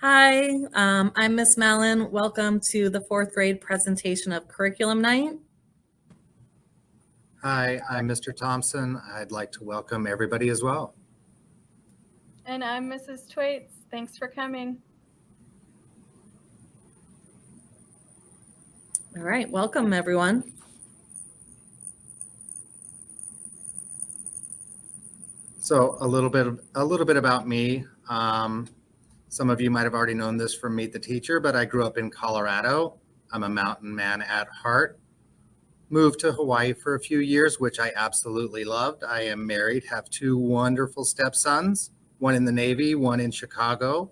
Hi, I'm Miss Mellon. Welcome to the fourth grade presentation of Curriculum Night. Hi, I'm Mr. Thompson. I'd like to welcome everybody as well. And I'm Mrs. Thwaits. Thanks for coming. All right, welcome everyone. So a little bit about me. Some of you might have already known this from Meet the Teacher, but I grew up in Colorado. I'm a mountain man at heart. Moved to Hawaii for a few years, which I absolutely loved. I am married, have two wonderful stepsons, one in the Navy, one in Chicago,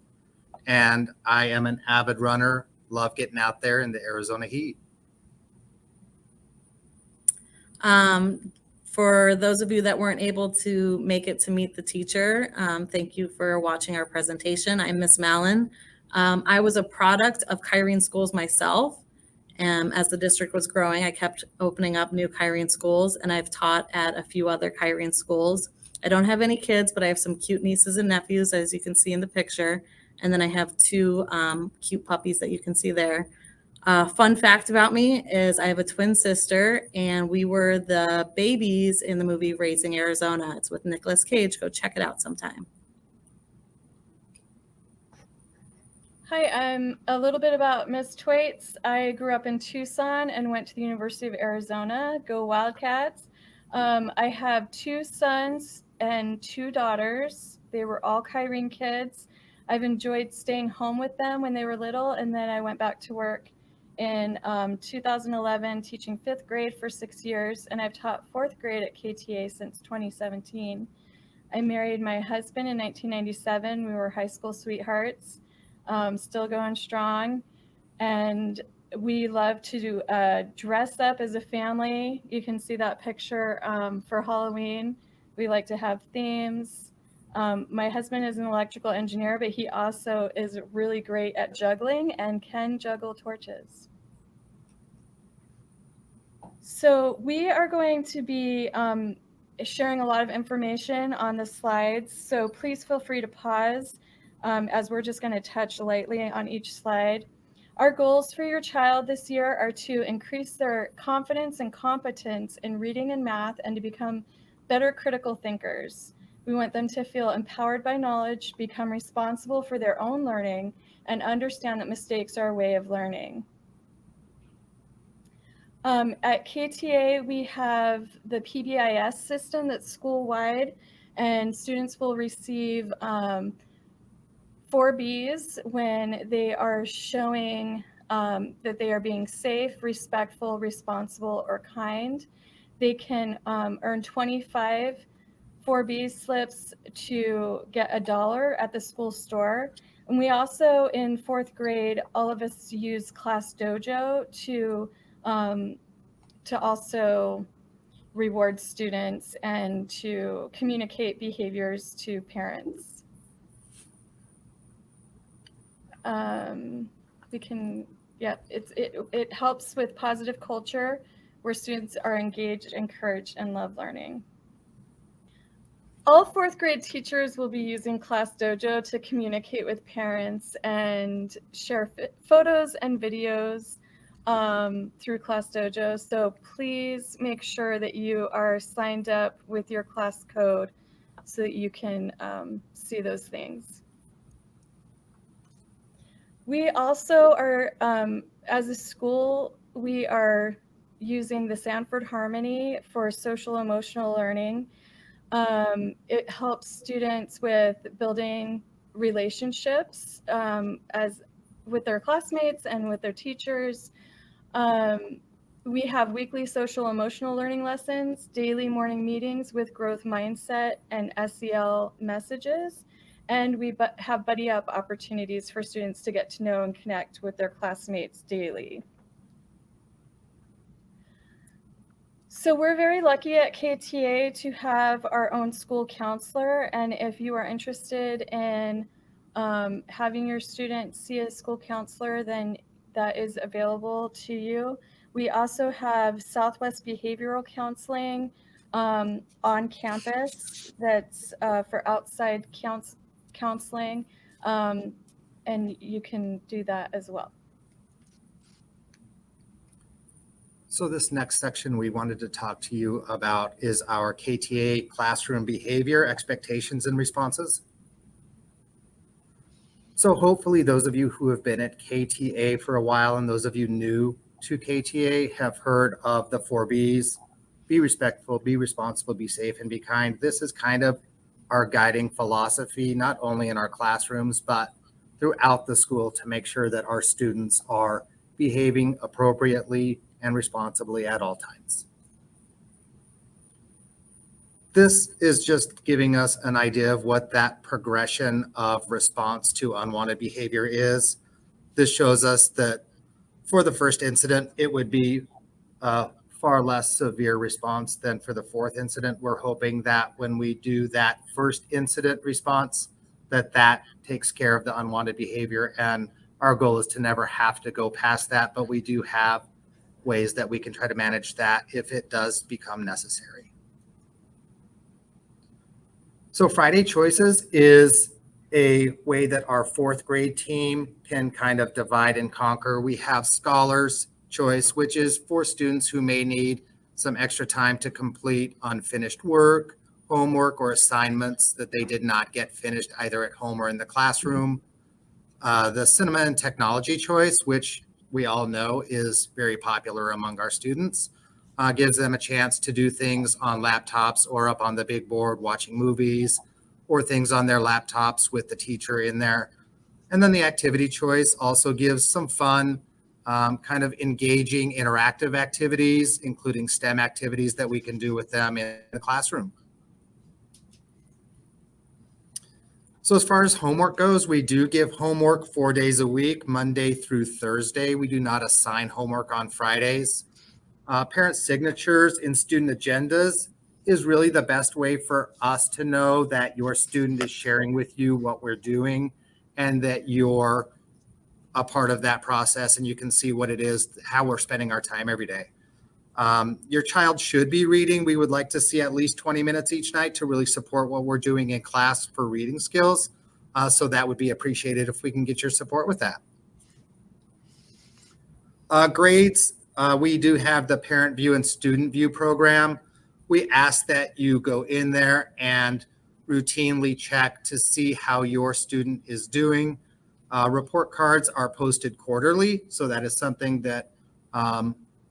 and I am an avid runner, love getting out there in the Arizona heat. For those of you that weren't able to make it to Meet the Teacher, thank you for watching our presentation. I'm Miss Mellon. I was a product of Kyrene Schools myself. As the district was growing, I kept opening up new Kyrene schools, and I've taught at a few other Kyrene schools. I don't have any kids, but I have some cute nieces and nephews, as you can see in the picture. And then I have two cute puppies that you can see there. Fun fact about me is I have a twin sister, and we were the babies in the movie Raising Arizona. It's with Nicolas Cage. Go check it out sometime. Hi, I'm a little bit about Miss Thwaits. I grew up in Tucson and went to the University of Arizona. Go Wildcats. I have two sons and two daughters. They were all Kyrene kids. I've enjoyed staying home with them when they were little, and then I went back to work in 2011 teaching 5th grade for 6 years, and I've taught 4th grade at KTA since 2017. I married my husband in 1997. We were high school sweethearts, still going strong, and we love to dress up as a family. You can see that picture for Halloween. We like to have themes. My husband is an electrical engineer, but he also is really great at juggling and can juggle torches. So we are going to be sharing a lot of information on the slides. So please feel free to pause as we're just going to touch lightly on each slide. Our goals for your child this year are to increase their confidence and competence in reading and math and to become better critical thinkers. We want them to feel empowered by knowledge, become responsible for their own learning, and understand that mistakes are a way of learning. At KTA, we have the PBIS system that's school-wide, and students will receive 4 Bs when they are showing that they are being safe, respectful, responsible, or kind. They can earn 25 4B slips to get $1 at the school store. And we also, in 4th grade, all of us use Class Dojo to also reward students and to communicate behaviors to parents. It helps with positive culture where students are engaged, encouraged, and love learning. All 4th grade teachers will be using Class Dojo to communicate with parents and share photos and videos through Class Dojo. So please make sure that you are signed up with your class code so that you can see those things. We also are, as a school, we are using the Sanford Harmony for social emotional learning. It helps students with building relationships with their classmates and with their teachers. We have weekly social emotional learning lessons, daily morning meetings with growth mindset and SEL messages, and we have buddy up opportunities for students to get to know and connect with their classmates daily. So we're very lucky at KTA to have our own school counselor, and if you are interested in having your students see a school counselor, then that is available to you. We also have Southwest Behavioral Counseling on campus that's for outside counseling. and you can do that as well. So this next section we wanted to talk to you about is our KTA classroom behavior, expectations, and responses. So hopefully those of you who have been at KTA for a while and those of you new to KTA have heard of the 4Bs: be respectful, be responsible, be safe, and be kind. This is kind of our guiding philosophy, not only in our classrooms, but throughout the school, to make sure that our students are behaving appropriately and responsibly at all times. This is just giving us an idea of what that progression of response to unwanted behavior is. This shows us that for the first incident, it would be a far less severe response than for the fourth incident. We're hoping that when we do that first incident response, that takes care of the unwanted behavior. And our goal is to never have to go past that, but we do have ways that we can try to manage that if it does become necessary. So Friday Choices is a way that our fourth grade team can kind of divide and conquer. We have Scholars Choice, which is for students who may need some extra time to complete unfinished work, homework, or assignments that they did not get finished either at home or in the classroom. The Cinema and Technology Choice, which we all know is very popular among our students, gives them a chance to do things on laptops or up on the big board watching movies, or things on their laptops with the teacher in there. And then the Activity Choice also gives some fun, kind of engaging interactive activities, including STEM activities that we can do with them in the classroom. So as far as homework goes, we do give homework 4 days a week, Monday through Thursday. We do not assign homework on Fridays. Parent signatures in student agendas is really the best way for us to know that your student is sharing with you what we're doing and that you're a part of that process, and you can see what it is, how we're spending our time every day. Your child should be reading. We would like to see at least 20 minutes each night to really support what we're doing in class for reading skills. So that would be appreciated if we can get your support with that. Grades, we do have the Parent View and Student View program. We ask that you go in there and routinely check to see how your student is doing. Report cards are posted quarterly, so that is something that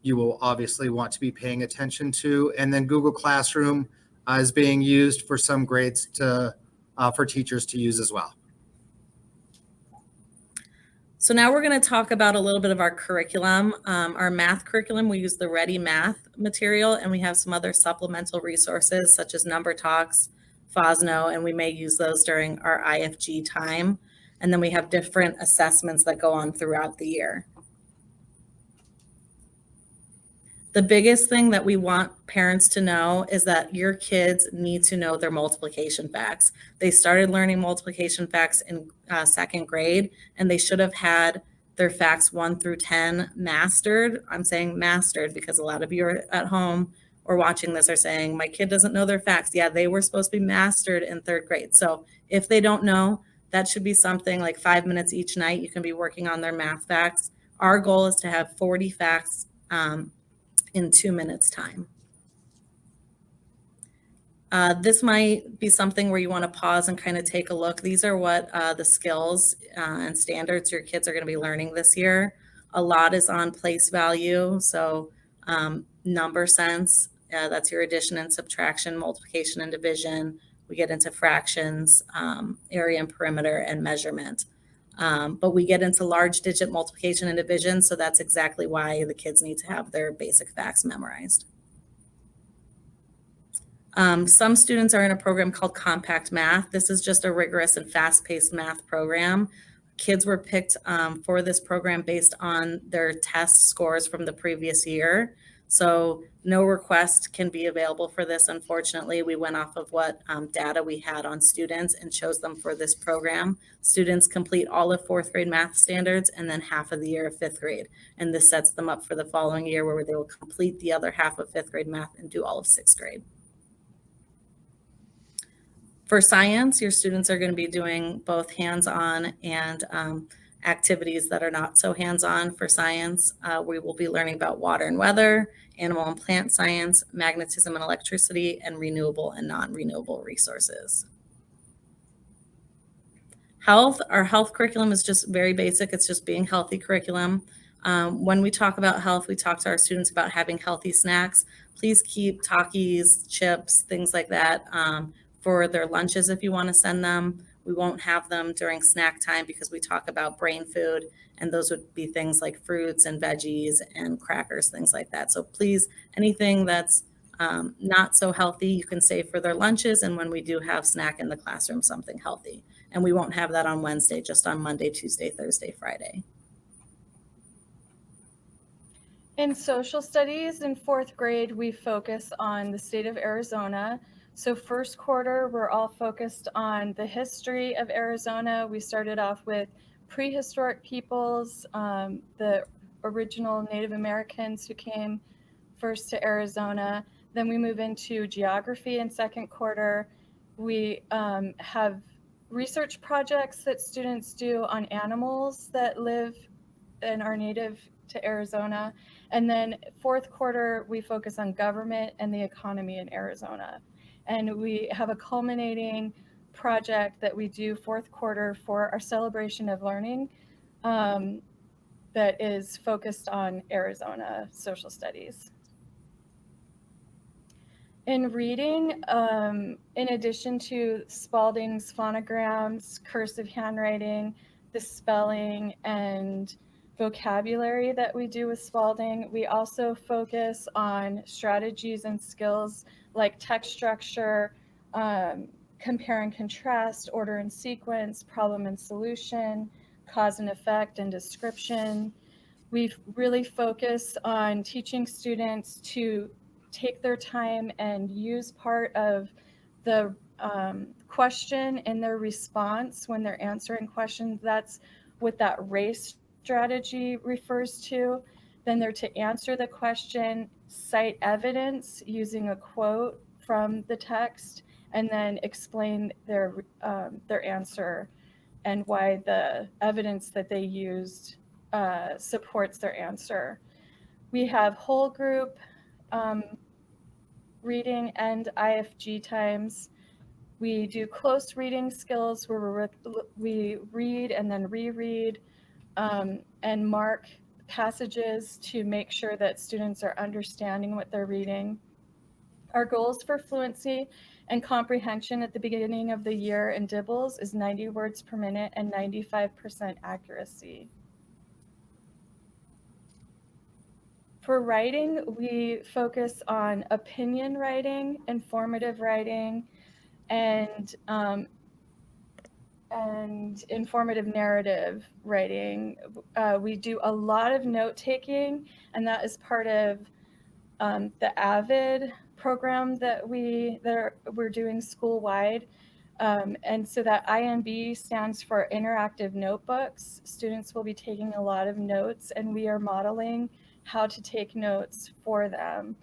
you will obviously want to be paying attention to. And then Google Classroom is being used for some grades for teachers to use as well. So now we're going to talk about a little bit of our curriculum. Our math curriculum, we use the Ready Math material, and we have some other supplemental resources such as Number Talks, Fosno, and we may use those during our IFG time. And then we have different assessments that go on throughout the year. The biggest thing that we want parents to know is that your kids need to know their multiplication facts. They started learning multiplication facts in second grade, and they should have had their facts 1 through 10 mastered. I'm saying mastered because a lot of you are at home or watching this are saying, my kid doesn't know their facts. Yeah, they were supposed to be mastered in third grade. So if they don't know, that should be something like 5 minutes each night. You can be working on their math facts. Our goal is to have 40 facts in 2 minutes time. This might be something where you want to pause and kind of take a look. These are what the skills and standards your kids are going to be learning this year. A lot is on place value. So number sense, that's your addition and subtraction, multiplication and division. We get into fractions, area and perimeter, and measurement. But we get into large digit multiplication and division, so that's exactly why the kids need to have their basic facts memorized. Some students are in a program called Compact Math. This is just a rigorous and fast-paced math program. Kids were picked for this program based on their test scores from the previous year. So no request can be available for this, unfortunately. We went off of what data we had on students and chose them for this program. Students complete all of fourth grade math standards and then half of the year of fifth grade. And this sets them up for the following year where they will complete the other half of fifth grade math and do all of sixth grade. For science, your students are going to be doing both hands-on and activities that are not so hands-on. For science, we will be learning about water and weather, animal and plant science, magnetism and electricity, and renewable and non-renewable resources. Health, our health curriculum is just very basic. It's just being healthy curriculum. When we talk about health, we talk to our students about having healthy snacks. Please keep Takis, chips, things like that for their lunches if you want to send them. We won't have them during snack time because we talk about brain food, and those would be things like fruits and veggies and crackers, things like that. So please, anything that's not so healthy, you can save for their lunches, and when we do have snack in the classroom, something healthy. And we won't have that on Wednesday, just on Monday, Tuesday, Thursday, Friday. In social studies in 4th grade, we focus on the state of Arizona. So first quarter, we're all focused on the history of Arizona. We started off with prehistoric peoples, the original Native Americans who came first to Arizona. Then we move into geography in second quarter. We have research projects that students do on animals that live and are native to Arizona. And then fourth quarter, we focus on government and the economy in Arizona. And we have a culminating project that we do fourth quarter for our celebration of learning that is focused on Arizona social studies. In reading, in addition to Spalding's phonograms, cursive handwriting, the spelling, and vocabulary that we do with Spalding, we also focus on strategies and skills like text structure, compare and contrast, order and sequence, problem and solution, cause and effect, and description. We really focus on teaching students to take their time and use part of the question in their response when they're answering questions. That's what that race strategy refers to. Then they're to answer the question, cite evidence using a quote from the text, and then explain their answer and why the evidence that they used supports their answer. We have whole group reading and IFG times. We do close reading skills where we read and then reread and mark passages to make sure that students are understanding what they're reading. Our goals for fluency and comprehension at the beginning of the year in DIBELS is 90 words per minute and 95% accuracy. For writing, we focus on opinion writing, informative writing, and informative narrative writing. We do a lot of note taking, and that is part of the AVID program that we're doing school-wide. And so that INB stands for Interactive Notebooks. Students will be taking a lot of notes, and we are modeling how to take notes for them.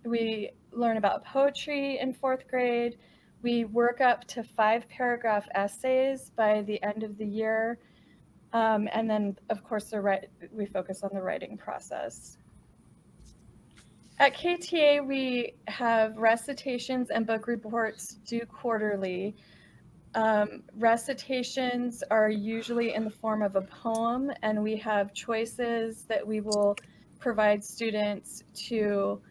We learn about poetry in 4th grade. We work up to 5-paragraph essays by the end of the year. And then, of course, we focus on the writing process. At KTA, we have recitations and book reports due quarterly. Recitations are usually in the form of a poem, and we have choices that we will provide students to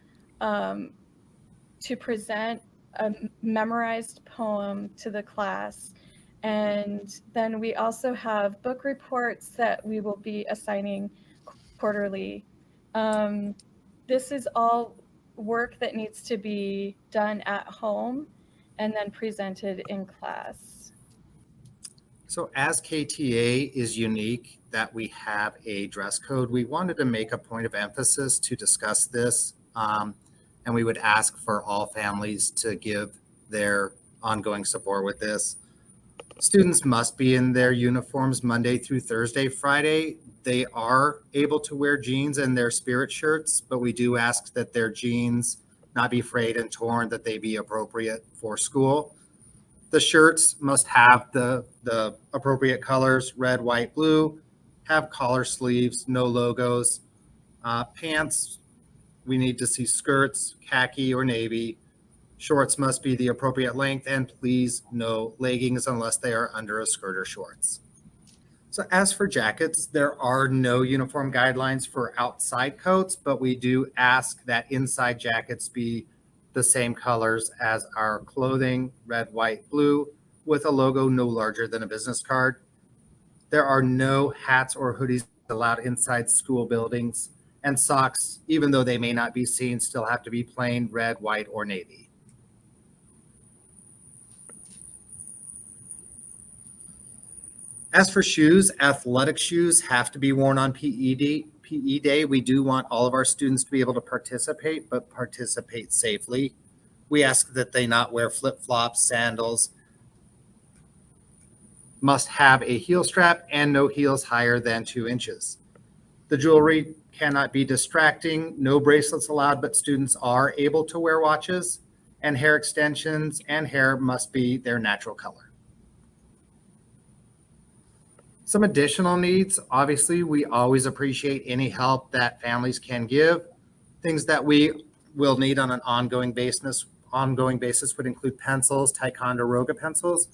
present a memorized poem to the class. And then we also have book reports that we will be assigning quarterly. This is all work that needs to be done at home and then presented in class. So as KTA is unique that we have a dress code, we wanted to make a point of emphasis to discuss this. And we would ask for all families to give their ongoing support with this. Students must be in their uniforms Monday through Thursday. Friday, they are able to wear jeans and their spirit shirts, but we do ask that their jeans not be frayed and torn, that they be appropriate for school. The shirts must have the appropriate colors, red, white, blue, have collar sleeves, no logos. Pants, we need to see skirts, khaki or navy. Shorts must be the appropriate length, and please no leggings unless they are under a skirt or shorts. So as for jackets, there are no uniform guidelines for outside coats, but we do ask that inside jackets be the same colors as our clothing, red, white, blue, with a logo no larger than a business card. There are no hats or hoodies allowed inside school buildings, and socks, even though they may not be seen, still have to be plain red, white, or navy. As for shoes, athletic shoes have to be worn on PE day. We do want all of our students to be able to participate, but participate safely. We ask that they not wear flip-flops, sandals, must have a heel strap, and no heels higher than 2 inches. The jewelry cannot be distracting, no bracelets allowed, but students are able to wear watches, and hair extensions and hair must be their natural color. Some additional needs, obviously, we always appreciate any help that families can give. Things that we will need on an ongoing basis would include pencils, Ticonderoga pencils,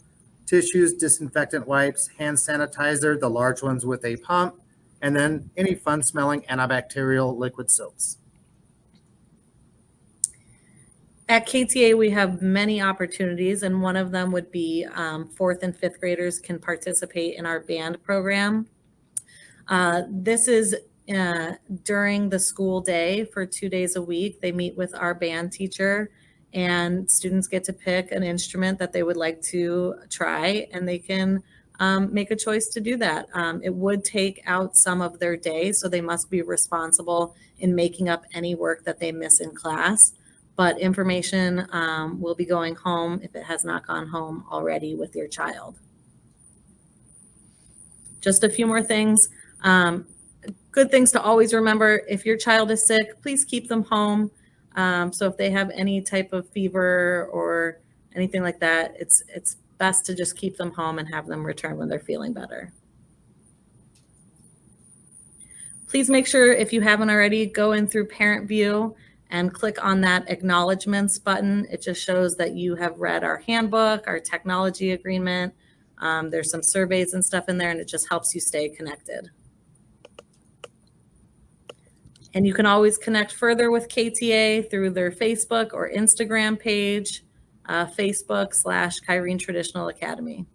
tissues, disinfectant wipes, hand sanitizer, the large ones with a pump, and then any fun-smelling antibacterial liquid soaps. At KTA, we have many opportunities, and one of them would be 4th and 5th graders can participate in our band program. This is during the school day for 2 days a week. They meet with our band teacher, and students get to pick an instrument that they would like to try, and they can make a choice to do that. It would take out some of their day, so they must be responsible in making up any work that they miss in class. But information will be going home if it has not gone home already with your child. Just a few more things. Good things to always remember: if your child is sick, please keep them home. So if they have any type of fever or anything like that, it's best to just keep them home and have them return when they're feeling better. Please make sure, if you haven't already, go in through Parent View and click on that acknowledgements button. It just shows that you have read our handbook, our technology agreement. There's some surveys and stuff in there, and it just helps you stay connected. And you can always connect further with KTA through their Facebook or Instagram page, Facebook/Kyrene Traditional Academy.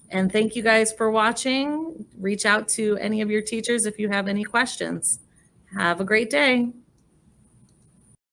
And thank you guys for watching. Reach out to any of your teachers if you have any questions. Have a great day.